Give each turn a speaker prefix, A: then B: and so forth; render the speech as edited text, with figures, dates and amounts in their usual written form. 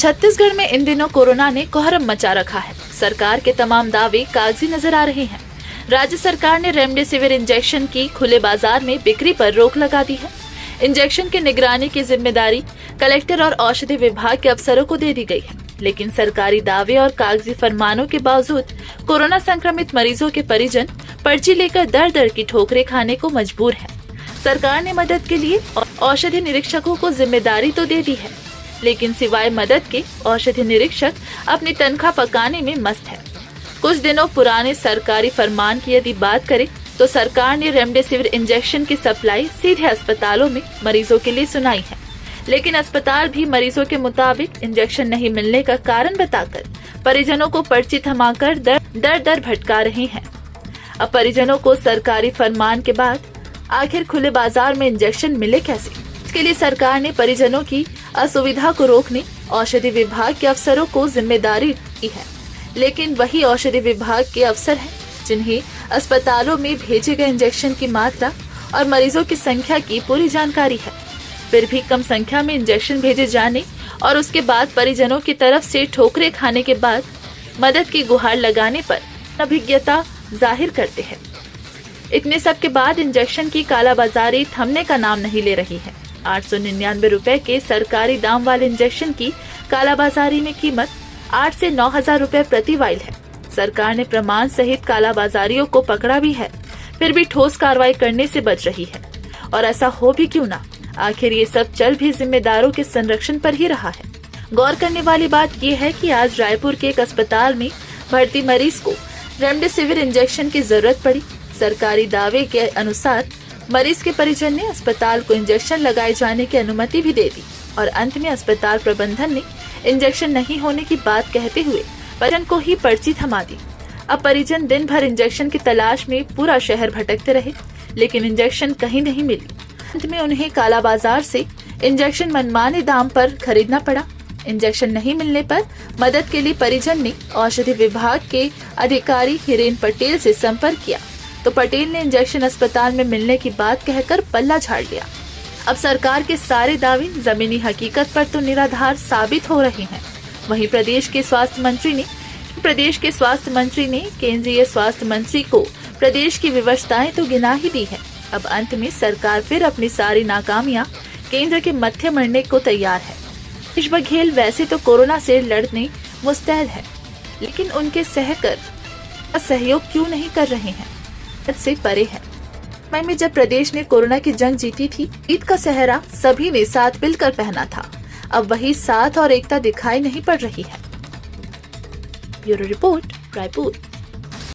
A: छत्तीसगढ़ में इन दिनों कोरोना ने कोहरम मचा रखा है। सरकार के तमाम दावे कागजी नजर आ रहे हैं। राज्य सरकार ने रेमडेसिविर इंजेक्शन की खुले बाजार में बिक्री पर रोक लगा दी है। इंजेक्शन की निगरानी की जिम्मेदारी कलेक्टर और औषधि विभाग के अफसरों को दे दी गई है, लेकिन सरकारी दावे और कागजी फरमानों के बावजूद कोरोना संक्रमित मरीजों के परिजन पर्ची लेकर दर दर की ठोकरें खाने को मजबूर हैं। सरकार ने मदद के लिए औषधि निरीक्षकों को जिम्मेदारी तो दे दी है, लेकिन सिवाय मदद के औषधि निरीक्षक अपनी तनख्वाह पकाने में मस्त है। कुछ दिनों पुराने सरकारी फरमान की यदि बात करें तो सरकार ने रेमडेसिविर इंजेक्शन की सप्लाई सीधे अस्पतालों में मरीजों के लिए सुनाई है, लेकिन अस्पताल भी मरीजों के मुताबिक इंजेक्शन नहीं मिलने का कारण बताकर परिजनों को पर्ची थमाकर दर दर भटका रहे हैं। अब परिजनों को सरकारी फरमान के बाद आखिर खुले बाजार में इंजेक्शन मिले कैसे? इसके लिए सरकार ने परिजनों की असुविधा को रोकने औषधि विभाग के अफसरों को जिम्मेदारी दी है, लेकिन वही औषधि विभाग के अफसर हैं जिन्हें अस्पतालों में भेजे गए इंजेक्शन की मात्रा और मरीजों की संख्या की पूरी जानकारी है। फिर भी कम संख्या में इंजेक्शन भेजे जाने और उसके बाद परिजनों की तरफ से ठोकरें खाने के बाद मदद की गुहार लगाने पर अभिज्ञता जाहिर करते हैं। इतने सब के बाद इंजेक्शन की कालाबाजारी थमने का नाम नहीं ले रही है। 899 रुपए के सरकारी दाम वाले इंजेक्शन की कालाबाजारी में कीमत 8 से 9,000 रुपए प्रति वाइल है। सरकार ने प्रमाण सहित कालाबाजारियों को पकड़ा भी है, फिर भी ठोस कार्रवाई करने से बच रही है। और ऐसा हो भी क्यों ना, आखिर ये सब चल भी जिम्मेदारों के संरक्षण पर ही रहा है। गौर करने वाली बात यह है कि आज रायपुर के एक अस्पताल में भर्ती मरीज को रेमडेसिविर इंजेक्शन की जरूरत पड़ी। सरकारी दावे के अनुसार मरीज के परिजन ने अस्पताल को इंजेक्शन लगाए जाने की अनुमति भी दे दी और अंत में अस्पताल प्रबंधन ने इंजेक्शन नहीं होने की बात कहते हुए परिजन को ही पर्ची थमा दी। अब परिजन दिन भर इंजेक्शन की तलाश में पूरा शहर भटकते रहे, लेकिन इंजेक्शन कहीं नहीं मिली। अंत में उन्हें काला बाजार से इंजेक्शन मनमाने दाम पर खरीदना पड़ा। इंजेक्शन नहीं मिलने पर मदद के लिए परिजन ने औषधि विभाग के अधिकारी हिरेन पटेल से संपर्क किया, तो पटेल ने इंजेक्शन अस्पताल में मिलने की बात कहकर पल्ला झाड़ लिया। अब सरकार के सारे दावे जमीनी हकीकत पर तो निराधार साबित हो रहे हैं। वहीं प्रदेश के स्वास्थ्य मंत्री ने केंद्रीय स्वास्थ्य मंत्री को प्रदेश की व्यवस्थाएं तो गिना ही दी है। अब अंत में सरकार फिर अपनी सारी नाकामियां केंद्र के मत्थे मरने को तैयार है। देश बघेल वैसे तो कोरोना से लड़ने मुस्तैद है, लेकिन उनके सहयोग क्यों नहीं कर रहे हैं से परे है। मई में जब प्रदेश ने कोरोना की जंग जीती थी, ईद का सेहरा सभी ने साथ मिलकर पहना था। अब वही साथ और एकता दिखाई नहीं पड़ रही है। Bureau report, Raipur.